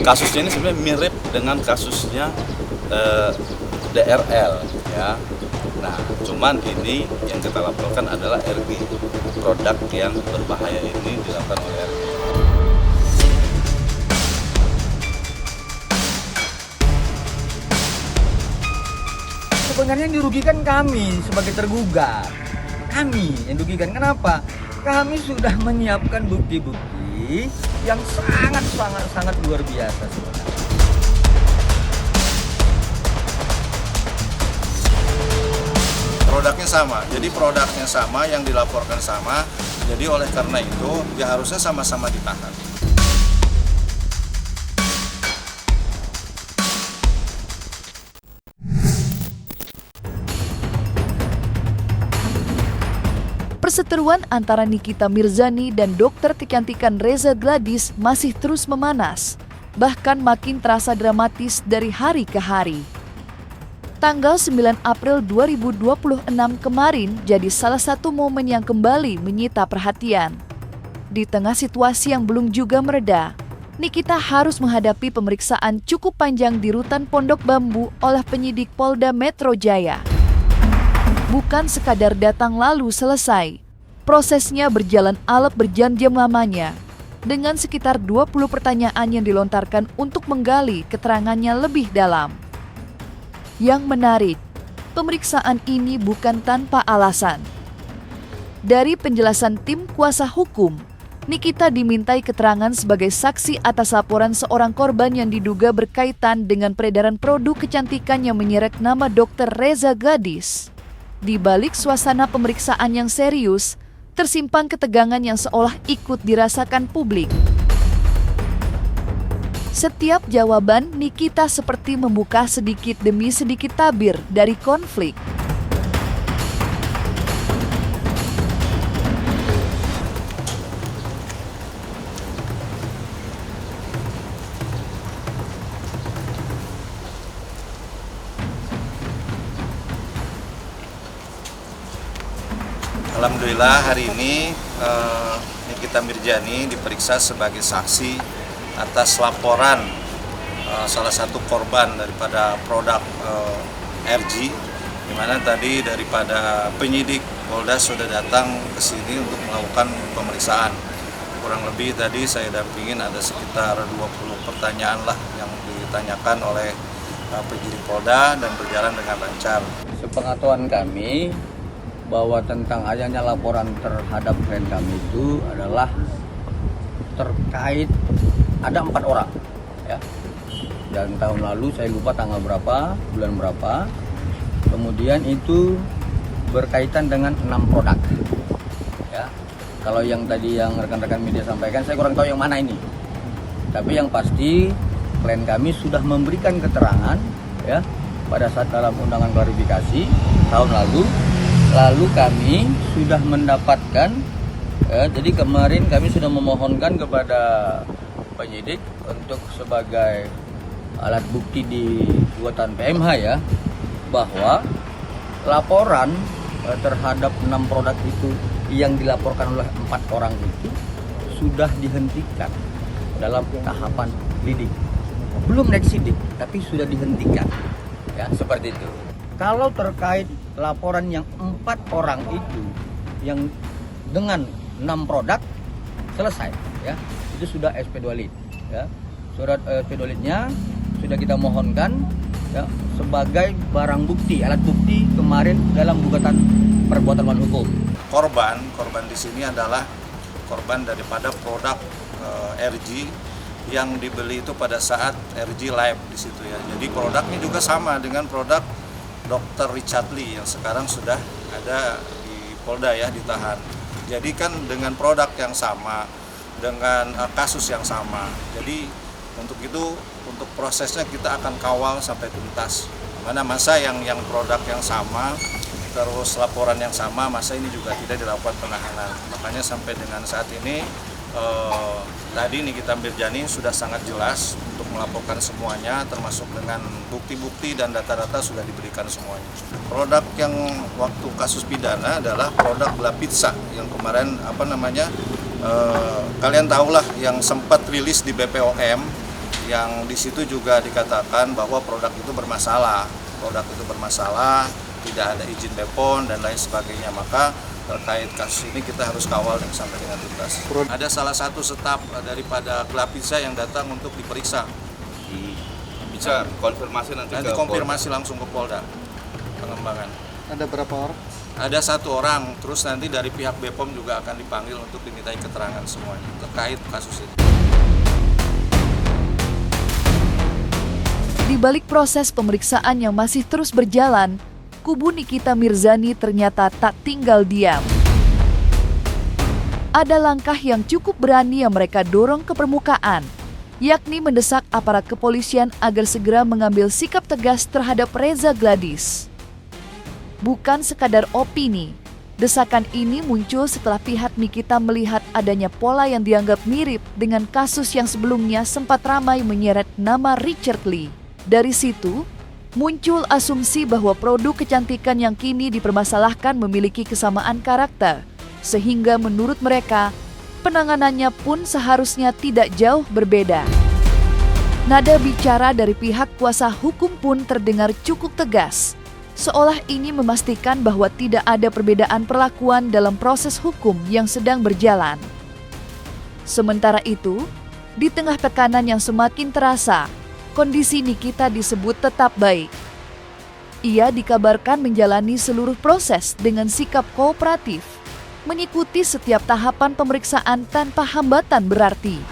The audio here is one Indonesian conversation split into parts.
kasusnya ini sebenarnya mirip dengan kasusnya DRL ya. Nah, cuman ini yang kita laporkan adalah RG, produk yang berbahaya ini dilakukan oleh RG. Sebenarnya yang dirugikan kami sebagai tergugat. Kami yang dirugikan. Kenapa? Kami sudah menyiapkan bukti-bukti yang sangat luar biasa sebenarnya. Produknya sama, jadi produknya sama, yang dilaporkan sama. Jadi oleh karena itu ya harusnya sama-sama ditahan. Perseteruan antara Nikita Mirzani dan Dr. Kecantikan Reza Gladys masih terus memanas, bahkan makin terasa dramatis dari hari ke hari. Tanggal 9 April 2026 kemarin jadi salah satu momen yang kembali menyita perhatian. Di tengah situasi yang belum juga mereda, Nikita harus menghadapi pemeriksaan cukup panjang di Rutan Pondok Bambu oleh penyidik Polda Metro Jaya. Bukan sekadar datang lalu selesai, prosesnya berjalan alap berjam-jam lamanya, dengan sekitar 20 pertanyaan yang dilontarkan untuk menggali keterangannya lebih dalam. Yang menarik, pemeriksaan ini bukan tanpa alasan. Dari penjelasan tim kuasa hukum, Nikita dimintai keterangan sebagai saksi atas laporan seorang korban yang diduga berkaitan dengan peredaran produk kecantikan yang menyeret nama Dr. Reza Gladys. Di balik suasana pemeriksaan yang serius, tersimpan ketegangan yang seolah ikut dirasakan publik. Setiap jawaban Nikita seperti membuka sedikit demi sedikit tabir dari konflik. Alhamdulillah hari ini Nikita Mirzani diperiksa sebagai saksi atas laporan salah satu korban daripada produk RG, di mana tadi daripada penyidik Polda sudah datang ke sini untuk melakukan pemeriksaan. Kurang lebih tadi saya dampingin ada sekitar 20 pertanyaan lah yang ditanyakan oleh penyidik Polda dan berjalan dengan lancar. Sepengetahuan kami bahwa tentang adanya laporan terhadap klien kami itu adalah terkait ada 4 orang ya. Dan tahun lalu saya lupa tanggal berapa, bulan berapa. Kemudian itu berkaitan dengan 6 produk. Ya. Kalau yang tadi yang rekan-rekan media sampaikan saya kurang tahu yang mana ini. Tapi yang pasti klien kami sudah memberikan keterangan ya pada saat dalam undangan klarifikasi tahun lalu kami sudah mendapatkan jadi kemarin kami sudah memohonkan kepada penyidik untuk sebagai alat bukti di buatan PMH ya, bahwa laporan terhadap 6 produk itu yang dilaporkan oleh 4 orang itu sudah dihentikan dalam tahapan lidik. Belum naik sidik, tapi sudah dihentikan ya, seperti itu. Kalau terkait laporan yang 4 orang itu yang dengan 6 produk selesai ya, itu sudah SP2 lead ya. Surat SP2 leadnya sudah kita mohonkan ya sebagai barang bukti, alat bukti kemarin dalam gugatan perbuatan melawan hukum. Korban di sini adalah korban daripada produk RG yang dibeli itu pada saat RG live di situ ya. Jadi produknya juga sama dengan produk Dr. Richard Lee yang sekarang sudah ada di Polda ya, ditahan. Jadi kan dengan produk yang sama, dengan kasus yang sama. Jadi untuk itu, untuk prosesnya kita akan kawal sampai tuntas. Mana masa yang produk yang sama, terus laporan yang sama, masa ini juga tidak dilakukan penahanan. Makanya sampai dengan saat ini tadi Nikita Mirzani sudah sangat jelas untuk melaporkan semuanya, termasuk dengan bukti-bukti dan data-data sudah diberikan semuanya. Produk yang waktu kasus pidana adalah produk Bla Pizza yang kemarin kalian tahulah yang sempat rilis di BPOM yang di situ juga dikatakan bahwa produk itu bermasalah, tidak ada izin BPOM dan lain sebagainya. Maka terkait kasus ini kita harus kawal sampai dengan tuntas. Ada salah satu staf daripada Glapizza yang datang untuk diperiksa. Bisa konfirmasi nanti konfirmasi langsung ke Polda Pengembangan. Ada berapa orang? Ada 1 orang, terus nanti dari pihak BPOM juga akan dipanggil untuk dimintai keterangan semuanya terkait kasus ini. Di balik proses pemeriksaan yang masih terus berjalan, kubu Nikita Mirzani ternyata tak tinggal diam. Ada langkah yang cukup berani yang mereka dorong ke permukaan, yakni mendesak aparat kepolisian agar segera mengambil sikap tegas terhadap Reza Gladys. Bukan sekadar opini, desakan ini muncul setelah pihak Nikita melihat adanya pola yang dianggap mirip dengan kasus yang sebelumnya sempat ramai menyeret nama Richard Lee. Dari situ, muncul asumsi bahwa produk kecantikan yang kini dipermasalahkan memiliki kesamaan karakter, sehingga menurut mereka, penanganannya pun seharusnya tidak jauh berbeda. Nada bicara dari pihak kuasa hukum pun terdengar cukup tegas, seolah ini memastikan bahwa tidak ada perbedaan perlakuan dalam proses hukum yang sedang berjalan. Sementara itu, di tengah tekanan yang semakin terasa, kondisi Nikita disebut tetap baik. Ia dikabarkan menjalani seluruh proses dengan sikap kooperatif, mengikuti setiap tahapan pemeriksaan tanpa hambatan berarti.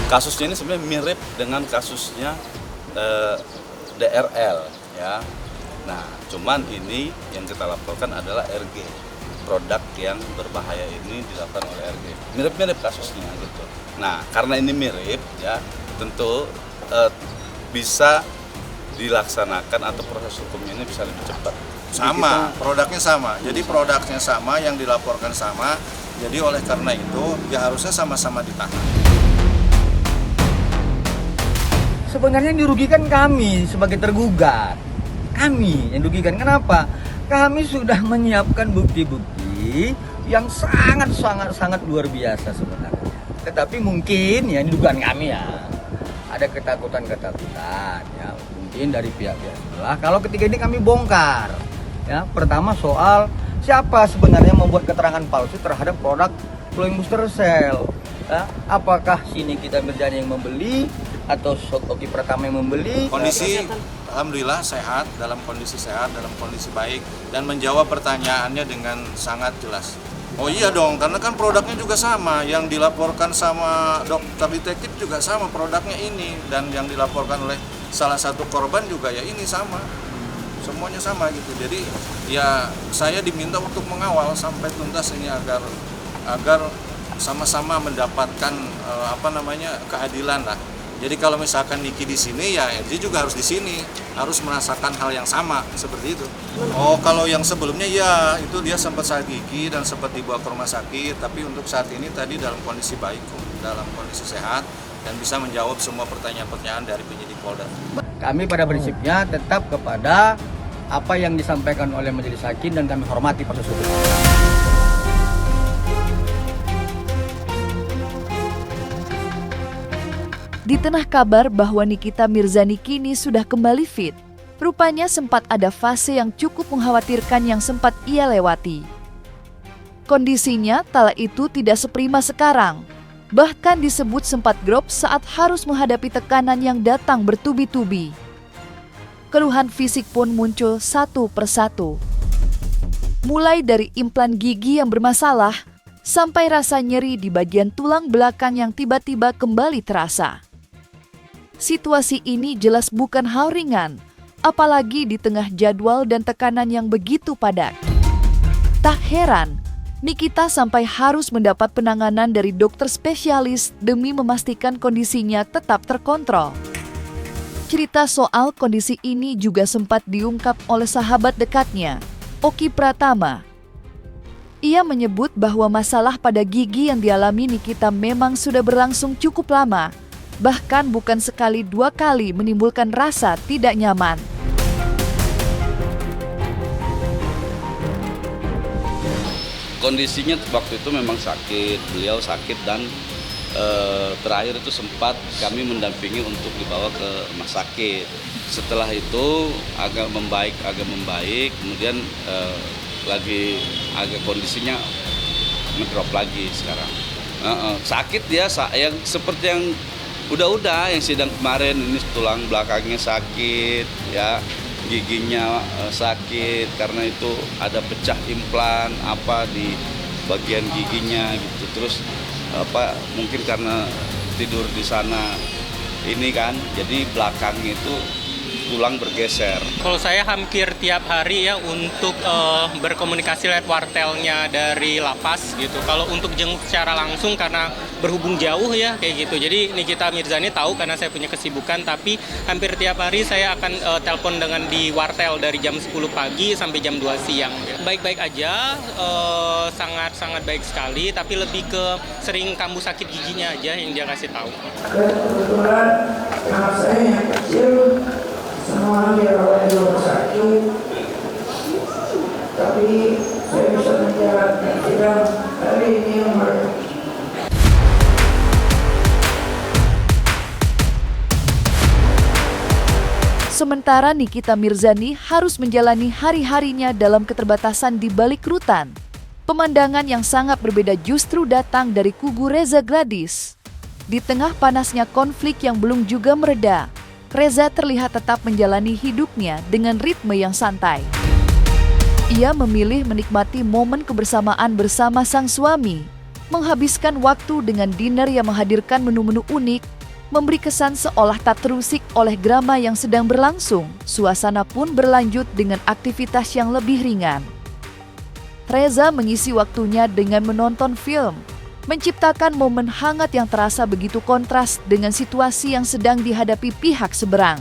Kasusnya ini sebenarnya mirip dengan kasusnya DRL ya. Nah, cuman ini yang kita laporkan adalah RG. Produk yang berbahaya ini dilakukan oleh RG. Mirip-mirip kasusnya gitu. Nah, karena ini mirip ya, tentu bisa dilaksanakan atau proses hukumnya ini bisa lebih cepat. Sama, produknya sama. Jadi produknya sama, yang dilaporkan sama. Jadi oleh karena itu, ya harusnya sama-sama ditahan. Sebenarnya dirugikan kami sebagai tergugat. Kami yang dirugikan. Kenapa? Kami sudah menyiapkan bukti-bukti yang sangat luar biasa sebenarnya. Tetapi mungkin ya, ini dugaan kami ya, ada ketakutan ya, mungkin dari pihak-pihak sebelah. Kalau ketika ini kami bongkar, ya, pertama soal siapa sebenarnya membuat keterangan palsu terhadap produk Flowing Booster Cell. Ya, apakah si Nikita Mirzani yang membeli atau Sokoki Pratama yang membeli? Kondisi alhamdulillah sehat, dalam kondisi baik, dan menjawab pertanyaannya dengan sangat jelas. Oh iya dong, karena kan produknya juga sama, yang dilaporkan sama dokter detektif juga sama produknya ini, dan yang dilaporkan oleh salah satu korban juga ya ini sama, semuanya sama gitu. Jadi ya saya diminta untuk mengawal sampai tuntas ini agar sama-sama mendapatkan keadilan lah. Jadi kalau misalkan Niki di sini, ya RJ juga harus di sini, harus merasakan hal yang sama seperti itu. Oh, kalau yang sebelumnya ya itu dia sempat sakit gigi dan sempat dibawa ke rumah sakit, tapi untuk saat ini tadi dalam kondisi baik, dalam kondisi sehat dan bisa menjawab semua pertanyaan-pertanyaan dari penyidik Polda. Kami pada prinsipnya tetap kepada apa yang disampaikan oleh majelis hakim dan kami hormati proses hukum. Di tengah kabar bahwa Nikita Mirzani kini sudah kembali fit, rupanya sempat ada fase yang cukup mengkhawatirkan yang sempat ia lewati. Kondisinya kala itu tidak seprima sekarang, bahkan disebut sempat drop saat harus menghadapi tekanan yang datang bertubi-tubi. Keluhan fisik pun muncul satu persatu. Mulai dari implan gigi yang bermasalah, sampai rasa nyeri di bagian tulang belakang yang tiba-tiba kembali terasa. Situasi ini jelas bukan hal ringan, apalagi di tengah jadwal dan tekanan yang begitu padat. Tak heran, Nikita sampai harus mendapat penanganan dari dokter spesialis demi memastikan kondisinya tetap terkontrol. Cerita soal kondisi ini juga sempat diungkap oleh sahabat dekatnya, Oki Pratama. Ia menyebut bahwa masalah pada gigi yang dialami Nikita memang sudah berlangsung cukup lama, bahkan bukan sekali dua kali menimbulkan rasa tidak nyaman. kondisinya waktu itu memang sakit, beliau sakit dan terakhir itu sempat kami mendampingi untuk dibawa ke rumah sakit. Setelah itu agak membaik, kemudian lagi agak kondisinya ngedrop lagi sekarang. Sakit dia, yang seperti yang udah yang sidang kemarin ini, tulang belakangnya sakit, ya giginya sakit karena itu ada pecah implan di bagian giginya gitu. Terus mungkin karena tidur di sana ini kan, jadi belakangnya itu tulang bergeser. Kalau saya hampir tiap hari ya untuk berkomunikasi lewat wartelnya dari lapas gitu. Kalau untuk jenguk secara langsung karena berhubung jauh ya kayak gitu. Jadi Nikita Mirzani tahu karena saya punya kesibukan, tapi hampir tiap hari saya akan telepon dengan di wartel dari jam 10 pagi sampai jam 2 siang. Baik-baik aja, sangat-sangat baik sekali, tapi lebih ke sering kambuh sakit giginya aja yang dia kasih tahu. Kebetulan anak saya yang kecil semua dirawat di rumah sakit, tapi saya bisa menjalankan sidang hari ini yang baru. Sementara Nikita Mirzani harus menjalani hari-harinya dalam keterbatasan di balik rutan. Pemandangan yang sangat berbeda justru datang dari kubu Reza Gladys. Di tengah panasnya konflik yang belum juga mereda, Reza terlihat tetap menjalani hidupnya dengan ritme yang santai. Ia memilih menikmati momen kebersamaan bersama sang suami, menghabiskan waktu dengan dinner yang menghadirkan menu-menu unik, memberi kesan seolah tak terusik oleh drama yang sedang berlangsung. Suasana pun berlanjut dengan aktivitas yang lebih ringan. Reza mengisi waktunya dengan menonton film, menciptakan momen hangat yang terasa begitu kontras dengan situasi yang sedang dihadapi pihak seberang.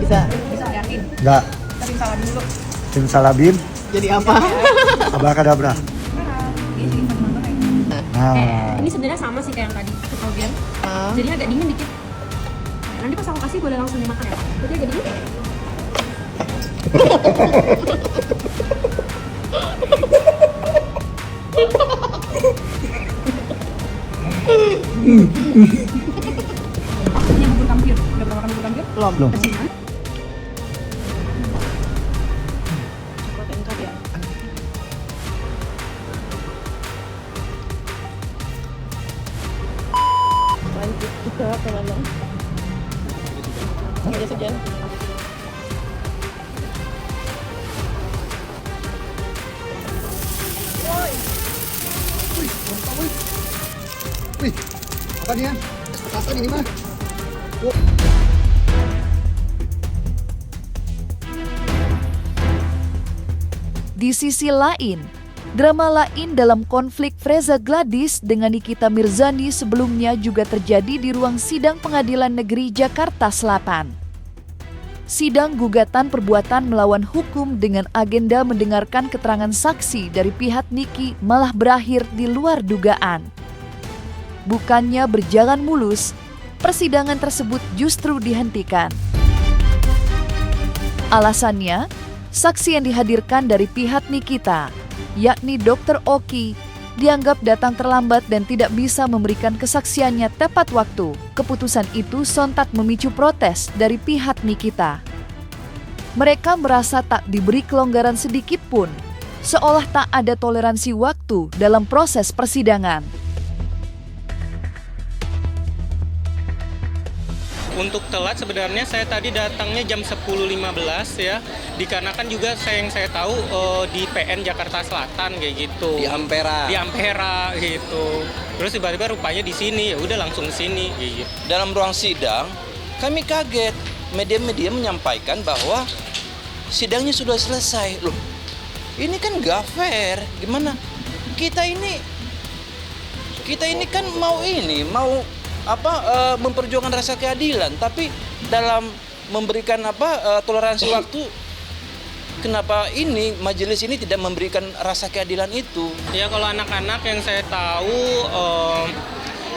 Bisa. Enggak. Simsalabim dulu. Simsalabim. Jadi apa? Abrakadabra. Nah. Ini sebenarnya sama sih kayak yang tadi aku tahu bilang. Jadi agak dingin dikit. Nah, nanti pas aku kasih boleh langsung dimakan ya Pak? Jadi agak dingin. Ini bubur kampir. Udah pernah makan bubur kampir? Belum. Kasihan. Lanjut ke apa namanya? Meja sejen. Wih, apa nih ya? Petasan ini mah. Di sisi lain, drama lain dalam konflik Reza Gladys dengan Nikita Mirzani sebelumnya juga terjadi di ruang sidang Pengadilan Negeri Jakarta Selatan. Sidang gugatan perbuatan melawan hukum dengan agenda mendengarkan keterangan saksi dari pihak Niki malah berakhir di luar dugaan. Bukannya berjalan mulus, persidangan tersebut justru dihentikan. Alasannya, saksi yang dihadirkan dari pihak Nikita, yakni Dr. Oki, dianggap datang terlambat dan tidak bisa memberikan kesaksiannya tepat waktu. Keputusan itu sontak memicu protes dari pihak Nikita. Mereka merasa tak diberi kelonggaran sedikit pun, seolah tak ada toleransi waktu dalam proses persidangan. Untuk telat sebenarnya saya tadi datangnya jam 10.15 ya, dikarenakan juga yang saya tahu di PN Jakarta Selatan kayak gitu. Di Ampera. Di Ampera gitu. Terus tiba-tiba rupanya di sini, ya udah langsung ke sini gitu. Dalam ruang sidang kami kaget, media-media menyampaikan bahwa sidangnya sudah selesai. Loh, ini kan gak fair. Gimana? Kita ini kan mau memperjuangkan rasa keadilan, tapi dalam memberikan toleransi waktu, kenapa ini majelis ini tidak memberikan rasa keadilan itu? Ya kalau anak-anak yang saya tahu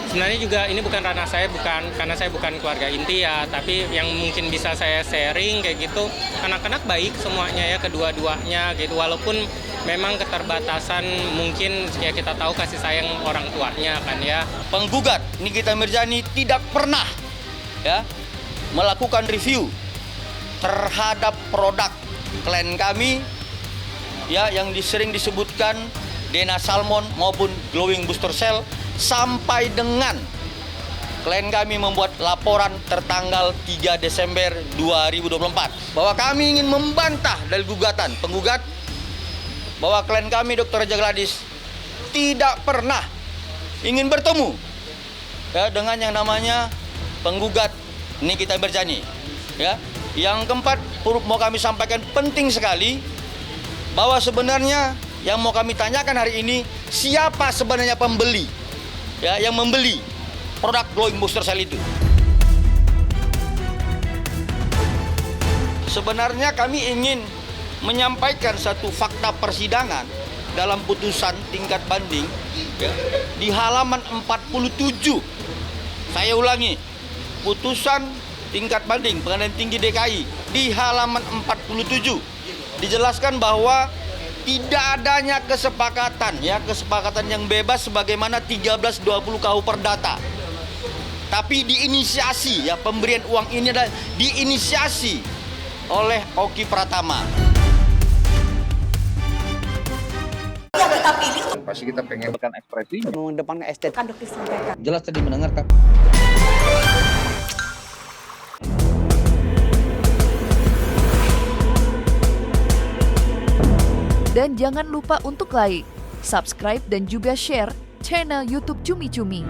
sebenarnya juga ini bukan ranah saya, karena saya bukan keluarga inti ya, tapi yang mungkin bisa saya sharing kayak gitu, anak-anak baik semuanya ya, kedua-duanya gitu, walaupun memang keterbatasan mungkin ya kita tahu kasih sayang orang tuanya kan ya. Penggugat Nikita Mirzani tidak pernah ya melakukan review terhadap produk klien kami ya yang sering disebutkan Dena Salmon maupun Glowing Booster Cell, sampai dengan klien kami membuat laporan tertanggal 3 Desember 2024 bahwa kami ingin membantah dari gugatan penggugat bahwa klien kami Dr. Reza Gladys tidak pernah ingin bertemu ya dengan yang namanya penggugat Nikita Mirzani ya. Yang keempat, mau kami sampaikan penting sekali bahwa sebenarnya yang mau kami tanyakan hari ini, siapa sebenarnya pembeli ya yang membeli produk Glowing Booster Cell itu. Sebenarnya kami ingin menyampaikan satu fakta persidangan dalam putusan tingkat banding ya, di halaman 47. Saya ulangi, putusan tingkat banding Pengadilan Tinggi DKI di halaman 47 dijelaskan bahwa tidak adanya kesepakatan yang bebas sebagaimana 1320 KUH Perdata. Tapi diinisiasi ya, pemberian uang ini adalah diinisiasi oleh Oki Pratama. Pasti kita pengen ekspresinya. Mengedepankan estetika. Kan dokter sampaikan. Jelas tadi mendengarkan. Dan jangan lupa untuk like, subscribe dan juga share channel YouTube Cumi Cumi.